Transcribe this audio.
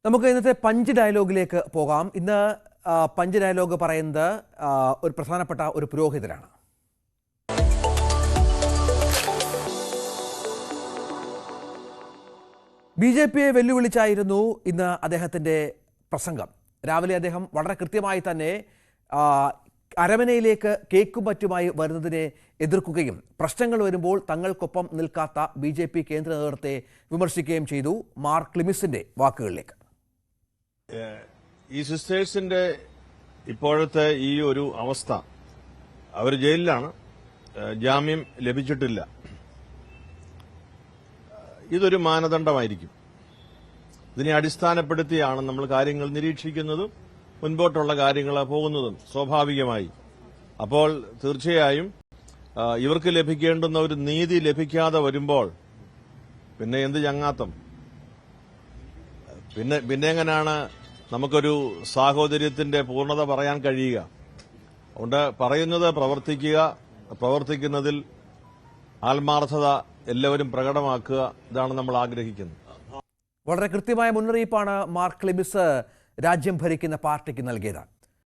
നമുക്ക് ഇന്നത്തെ പഞ്ച് ഡയലോഗിലേക്ക് പോകാം. ഇന്ന് പഞ്ച് ഡയലോഗ് പറയുന്നത് ഒരു പ്രധാനപ്പെട്ട ഒരു പുരോഹിതനാണ്. ബി.ജെ.പിയെ വെല്ലുവിളിച്ചായിരുന്നു ഇന്ന് അദ്ദേഹത്തിൻ്റെ പ്രസംഗം. രാവിലെ അദ്ദേഹം വളരെ കൃത്യമായി തന്നെ അരമനയിലേക്ക് കേക്കും മറ്റുമായി വരുന്നതിനെ എതിർക്കുകയും പ്രശ്നങ്ങൾ വരുമ്പോൾ തങ്ങൾക്കൊപ്പം നിൽക്കാത്ത ബി.ജെ.പി കേന്ദ്ര നേതൃത്വത്തെ വിമർശിക്കുകയും ചെയ്തു. മാർക്ക് ക്ലിമിസിന്റെ വാക്കുകളിലേക്ക്. ഈ സിസ്റ്റേഴ്സിന്റെ ഇപ്പോഴത്തെ ഈ ഒരു അവസ്ഥ, അവർ ജയിലിലാണ്, ജാമ്യം ലഭിച്ചിട്ടില്ല. ഇതൊരു മാനദണ്ഡമായിരിക്കും. ഇതിനെ അടിസ്ഥാനപ്പെടുത്തിയാണ് നമ്മൾ കാര്യങ്ങൾ നിരീക്ഷിക്കുന്നതും മുൻപോട്ടുള്ള കാര്യങ്ങൾ പോകുന്നതും സ്വാഭാവികമായി. അപ്പോൾ തീർച്ചയായും ഇവർക്ക് ലഭിക്കേണ്ടുന്ന ഒരു നീതി ലഭിക്കാതെ വരുമ്പോൾ പിന്നെ എന്ത് ചങ്ങാത്തം, പിന്നെ എങ്ങനെയാണ് നമുക്കൊരു സാഹോദര്യത്തിന്റെ പൂർണ്ണത പറയാൻ കഴിയുക? അതുകൊണ്ട് പറയുന്നത് പ്രവർത്തിക്കുക, പ്രവർത്തിക്കുന്നതിൽ ആത്മാർത്ഥത എല്ലാവരും പ്രകടമാക്കുക, ഇതാണ് നമ്മൾ ആഗ്രഹിക്കുന്നത്. വളരെ കൃത്യമായ മുന്നറിയിപ്പാണ് മാർക്ക് ക്ലിമിസ് രാജ്യം ഭരിക്കുന്ന പാർട്ടിക്ക് നൽകിയത്.